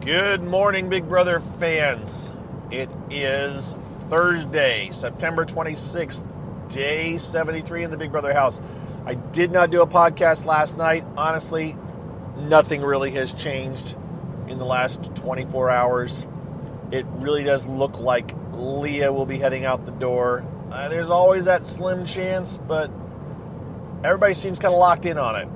Good morning, Big Brother fans. It is Thursday, September 26th, day 73 in the Big Brother house. I did not do a podcast last night. Honestly, nothing really has changed in the last 24 hours. It really does look like Leah will be heading out the door. There's always that slim chance, but everybody seems kind of locked in on it.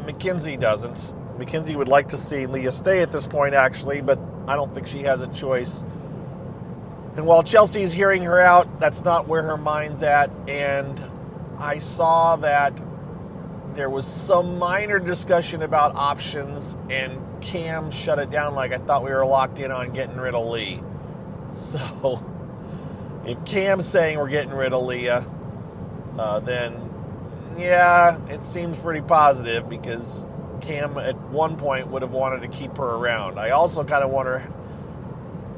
Mackenzie doesn't. Mackenzie would like to see Leah stay at this point, actually, but I don't think she has a choice. And while Chelsea's hearing her out, that's not where her mind's at. And I saw that there was some minor discussion about options, and Cam shut it down like I thought we were locked in on getting rid of Lee. So if Cam's saying we're getting rid of Leah, then yeah, it seems pretty positive because Cam at one point would have wanted to keep her around. I also kind of wonder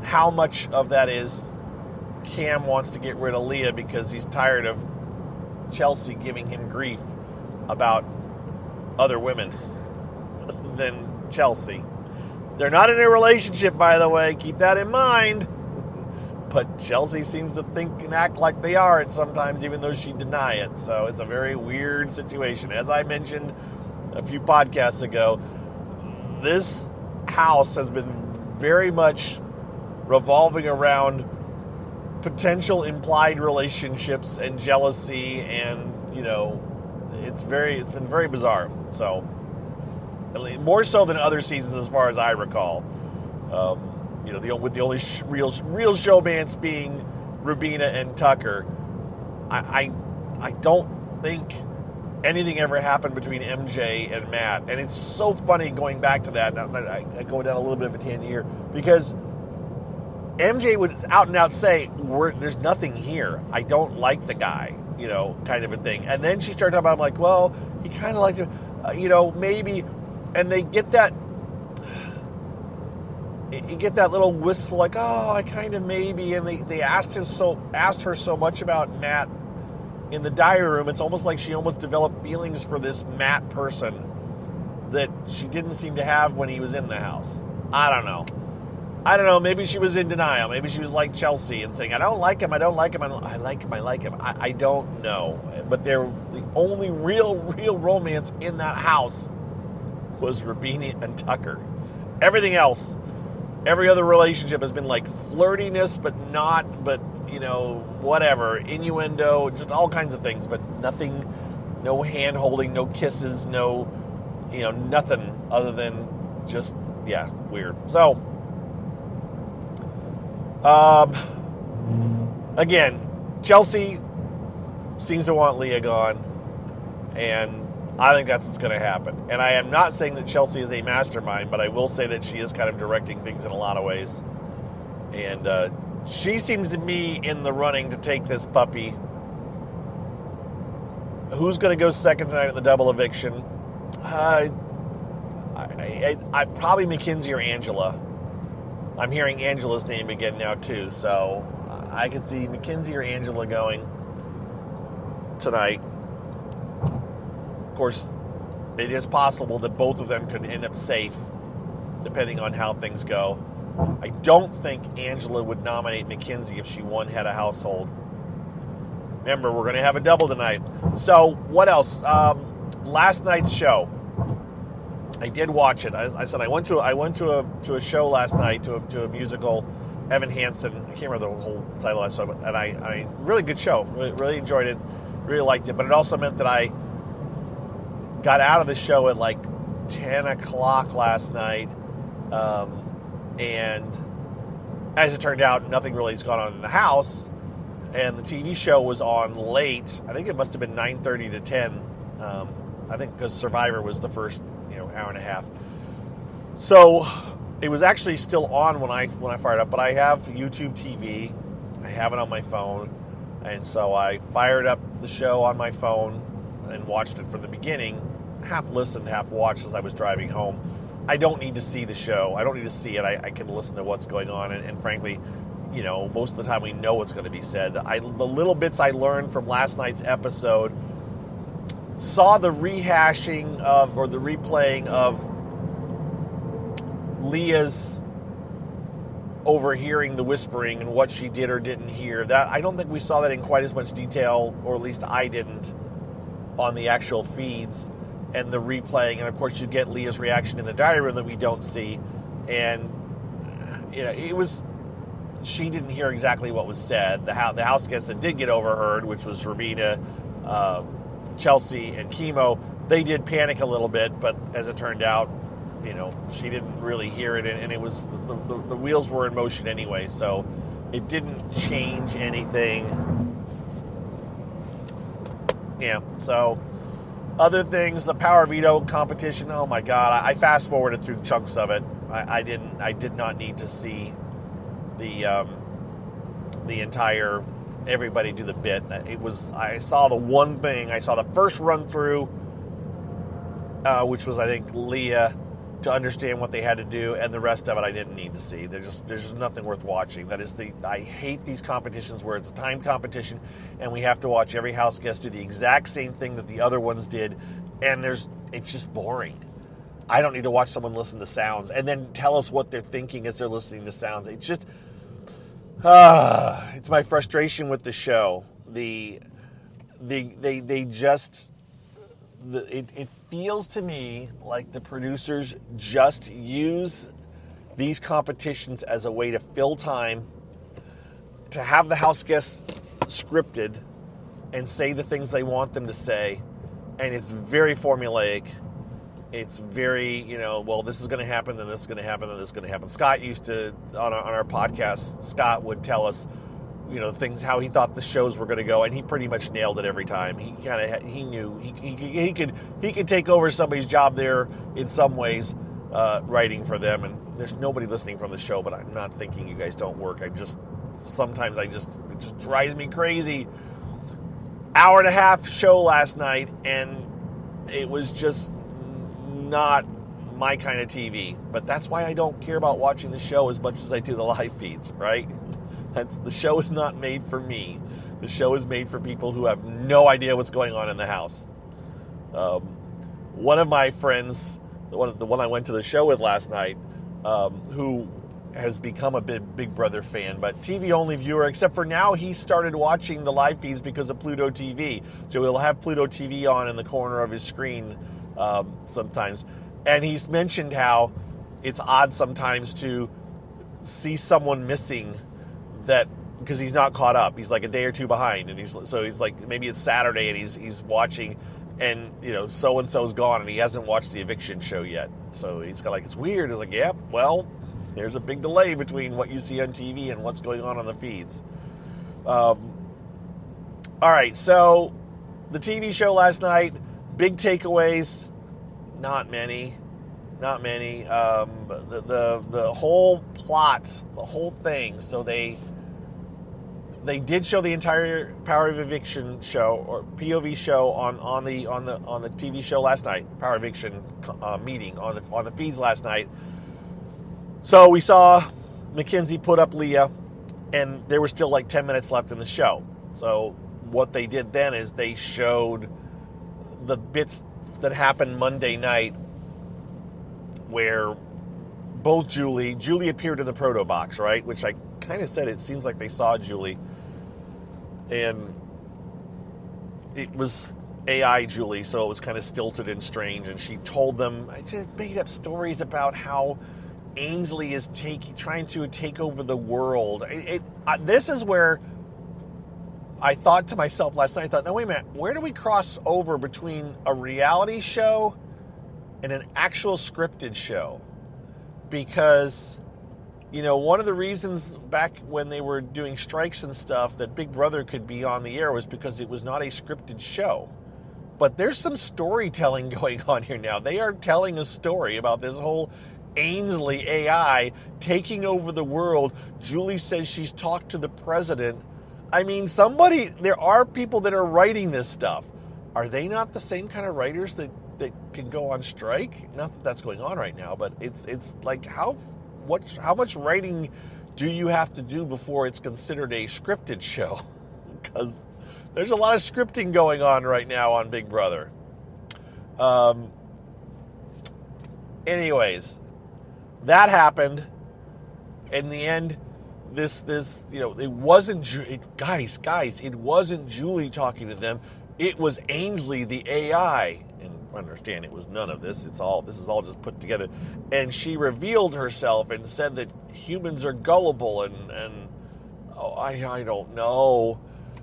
how much of that is Cam wants to get rid of Leah because he's tired of Chelsea giving him grief about other women than Chelsea. They're not in a relationship, by the way. Keep that in mind. But Chelsea seems to think and act like they are at sometimes, even though she deny it. So it's a very weird situation. As I mentioned a few podcasts ago, this house has been very much revolving around potential implied relationships and jealousy, and it's been very bizarre. So more so than other seasons, as far as I recall. With the only real showmance being Rubina and Tucker. I don't think anything ever happened between MJ and Matt. And it's so funny going back to that. I go down a little bit of a tangent here because MJ would out and out say, there's nothing here. I don't like the guy, kind of a thing. And then she started talking about, I'm like, well, he kind of liked it, maybe. And they get that, you get that little wistful, like, oh, I kind of maybe. And they asked her so much about Matt in the diary room. It's almost like she almost developed feelings for this Matt person that she didn't seem to have when he was in the house. I don't know. Maybe she was in denial. Maybe she was like Chelsea and saying, I don't like him. I like him. I don't know. But the only real romance in that house was Rubini and Tucker. Everything else, every other relationship has been like flirtiness, but whatever, innuendo, just all kinds of things, but nothing, no hand holding, no kisses, no, nothing other than just, weird. So, again, Chelsea seems to want Leah gone, and I think that's what's going to happen. And I am not saying that Chelsea is a mastermind, but I will say that she is kind of directing things in a lot of ways. And she seems to be in the running to take this puppy. Who's going to go second tonight at the double eviction? I probably Mackenzie or Angela. I'm hearing Angela's name again now too, so I can see Mackenzie or Angela going tonight. Of course, it is possible that both of them could end up safe, depending on how things go. I don't think Angela would nominate Mackenzie if she won Head of Household. Remember, we're going to have a double tonight. So, what else? Last night's show. I did watch it. I said I went to a show last night, to a musical. Evan Hansen. I can't remember the whole title I saw, and I really good show. Really enjoyed it. Really liked it. But it also meant that I got out of the show at like 10 o'clock last night. And as it turned out, nothing really has gone on in the house. And the TV show was on late. I think it must have been 9:30 to 10. I think because Survivor was the first, hour and a half. So it was actually still on when I fired up. But I have YouTube TV. I have it on my phone. And so I fired up the show on my phone and watched it from the beginning. Half listened, half watched as I was driving home. I don't need to see the show. I don't need to see it. I can listen to what's going on. And frankly, most of the time we know what's going to be said. The little bits I learned from last night's episode saw the rehashing of, or the replaying of Leah's overhearing the whispering and what she did or didn't hear. That I don't think we saw that in quite as much detail, or at least I didn't, on the actual feeds and the replaying. And of course, you get Leah's reaction in the diary room that we don't see. And it was, she didn't hear exactly what was said. The house guests that did get overheard, which was Rabina, Chelsea, and Chemo, they did panic a little bit, but as it turned out, she didn't really hear it, and it was the wheels were in motion anyway, so it didn't change anything. Yeah, so other things, the power veto competition, oh my God, I fast forwarded through chunks of it. I did not need to see the entire everybody do the bit. I saw the one thing, I saw the first run through, which was I think Leah, to understand what they had to do, and the rest of it I didn't need to see. There's just nothing worth watching. I hate these competitions where it's a time competition and we have to watch every house guest do the exact same thing that the other ones did, and it's just boring. I don't need to watch someone listen to sounds and then tell us what they're thinking as they're listening to sounds. It's just it's my frustration with the show. It feels to me like the producers just use these competitions as a way to fill time, to have the house guests scripted and say the things they want them to say, and it's very formulaic. It's very, well, this is going to happen, then this is going to happen, then this is going to happen. Scott used to, on our podcast, Scott would tell us, things, how he thought the shows were going to go, and he pretty much nailed it every time. He knew he could take over somebody's job there in some ways, writing for them. And there's nobody listening from the show, but I'm not thinking you guys don't work. Sometimes it just drives me crazy. Hour and a half show last night, and it was just not my kind of TV. But that's why I don't care about watching the show as much as I do the live feeds, right? The show is not made for me. The show is made for people who have no idea what's going on in the house. One of my friends, the one I went to the show with last night, who has become a Big Brother fan, but TV-only viewer, except for now he started watching the live feeds because of Pluto TV. So he'll have Pluto TV on in the corner of his screen sometimes. And he's mentioned how it's odd sometimes to see someone missing, that because he's not caught up. He's like a day or two behind, and he's like, maybe it's Saturday and he's watching, and so and so's gone and he hasn't watched the eviction show yet. So he's like, it's weird. It's like, yeah, well, there's a big delay between what you see on TV and what's going on the feeds. All right, so the TV show last night, big takeaways, not many. The whole plot, the whole thing. So they did show the entire Power of Eviction show, or POV show, on the TV show last night. Power of Eviction meeting on the feeds last night. So we saw Mackenzie put up Leah, and there were still like 10 minutes left in the show. So what they did then is they showed the bits that happened Monday night, where both Julie appeared in the proto box, right? Which I kind of said it seems like they saw Julie, and it was AI Julie, so it was kind of stilted and strange. And she told them, I just made up stories about how Ainsley is trying to take over the world. This is where I thought to myself last night, I thought, no, wait a minute, where do we cross over between a reality show and an actual scripted show? Because, one of the reasons back when they were doing strikes and stuff that Big Brother could be on the air was because it was not a scripted show. But there's some storytelling going on here now. They are telling a story about this whole Ainsley AI taking over the world. Julie says she's talked to the president. I mean, there are people that are writing this stuff. Are they not the same kind of writers that can go on strike? Not that that's going on right now, but it's like, how much writing do you have to do before it's considered a scripted show? Because there's a lot of scripting going on right now on Big Brother. Anyways, that happened. in the end, this it wasn't guys, it wasn't Julie talking to them. It was Ainsley, the AI, and understand it was none of this. This is all just put together, and she revealed herself and said that humans are gullible, and I don't know.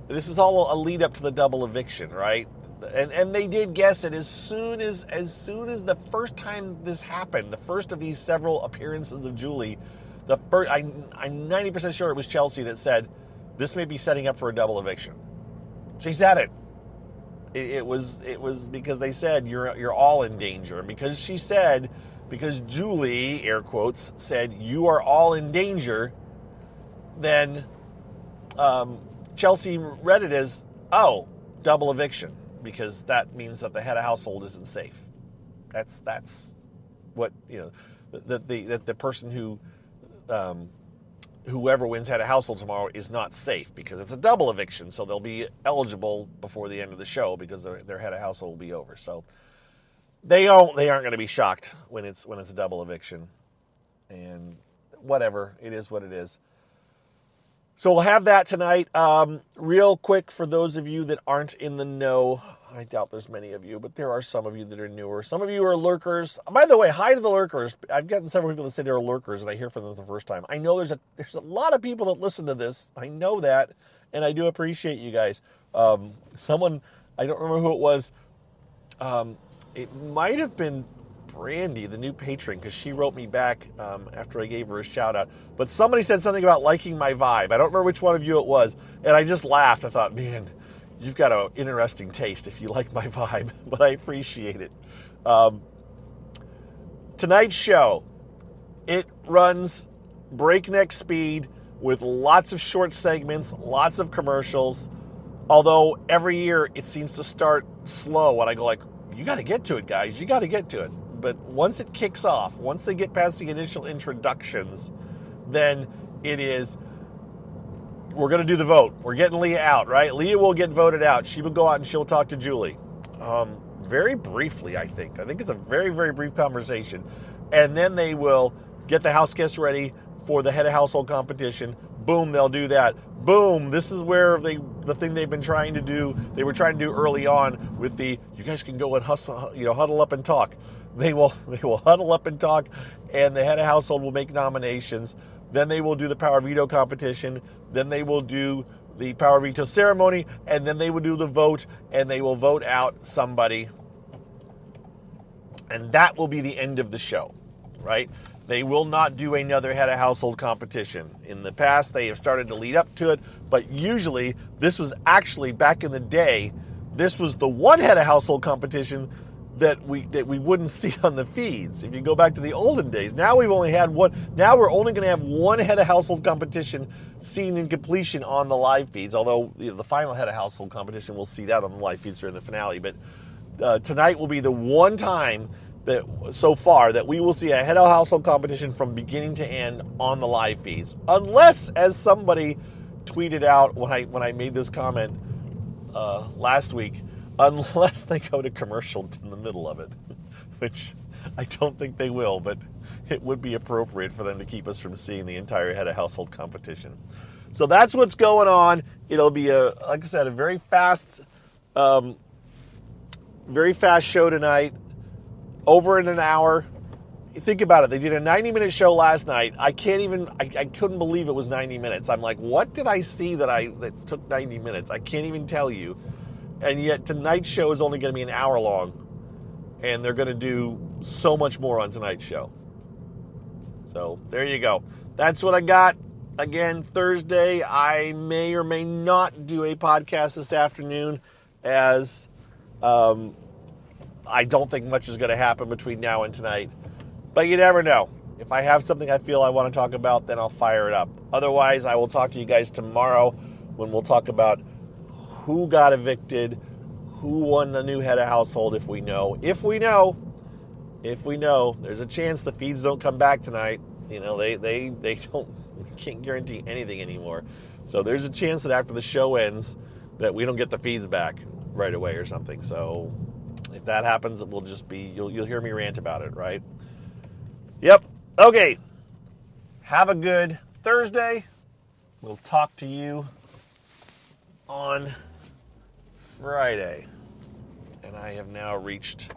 This is all a lead up to the double eviction, right? And they did guess it as soon as the first time this happened, the first of these several appearances of Julie. I'm 90% sure it was Chelsea that said, this may be setting up for a double eviction. She said it. It was because they said you're all in danger. And because Julie, air quotes, said you are all in danger, then Chelsea read it as, double eviction, because that means that the head of household isn't safe. That's what, that the person who whoever wins head of household tomorrow is not safe, because it's a double eviction, so they'll be eligible before the end of the show because their head of household will be over. So they aren't going to be shocked when it's a double eviction, and whatever, it is what it is. So we'll have that tonight. Real quick, for those of you that aren't in the know, I doubt there's many of you, but there are some of you that are newer. Some of you are lurkers. By the way, hi to the lurkers. I've gotten several people that say they're lurkers, and I hear from them the first time. I know there's a lot of people that listen to this. I know that, and I do appreciate you guys. Someone, I don't remember who it was. It might have been Brandy, the new patron, because she wrote me back after I gave her a shout out. But somebody said something about liking my vibe. I don't remember which one of you it was, and I just laughed. I thought, man, you've got an interesting taste if you like my vibe, but I appreciate it. Tonight's show, it runs breakneck speed with lots of short segments, lots of commercials, although every year it seems to start slow, and I go like, you got to get to it, guys. You got to get to it. But once it kicks off, once they get past the initial introductions, then it is, we're going to do the vote. We're getting Leah out, right? Leah will get voted out. She will go out and she'll talk to Julie. Very briefly, I think. I think it's a very, very brief conversation. And then they will get the house guests ready for the head of household competition. Boom, they'll do that. Boom, this is where the thing they've been trying to do, they were trying to do early on with the, you guys can go and huddle up and talk. They will huddle up and talk, and the head of household will make nominations. Then they will do the power veto competition. Then they will do the power veto ceremony, and then they will do the vote, and they will vote out somebody. And that will be the end of the show, right? They will not do another head of household competition. In the past, they have started to lead up to it, but usually this was actually, back in the day, this was the one head of household competition that we wouldn't see on the feeds. If you go back to the olden days, now we've only had one. Now we're only going to have one head of household competition seen in completion on the live feeds. Although the final head of household competition, we'll see that on the live feeds during the finale. But tonight will be the one time that so far that we will see a head of household competition from beginning to end on the live feeds, unless, as somebody tweeted out when I made this comment last week, unless they go to commercial in the middle of it, which I don't think they will, but it would be appropriate for them to keep us from seeing the entire head of household competition. So that's what's going on. It'll be like I said, a very fast show tonight, over in an hour. Think about it. They did a 90-minute show last night. I couldn't believe it was 90 minutes. I'm like, what did I see that took 90 minutes? I can't even tell you. And yet tonight's show is only going to be an hour long, and they're going to do so much more on tonight's show. So there you go. That's what I got. Again, Thursday, I may or may not do a podcast this afternoon, as I don't think much is going to happen between now and tonight. But you never know. If I have something I feel I want to talk about, then I'll fire it up. Otherwise, I will talk to you guys tomorrow when we'll talk about who got evicted, who won the new head of household, if we know. If we know, there's a chance the feeds don't come back tonight. They don't, we can't guarantee anything anymore. So there's a chance that after the show ends that we don't get the feeds back right away or something. So if that happens, it will just be, you'll hear me rant about it, right? Yep. Okay. Have a good Thursday. We'll talk to you on Friday. And I have now reached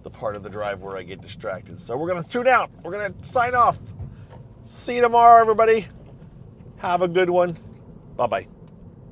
the part of the drive where I get distracted. So we're going to tune out. We're going to sign off. See you tomorrow, everybody. Have a good one. Bye-bye.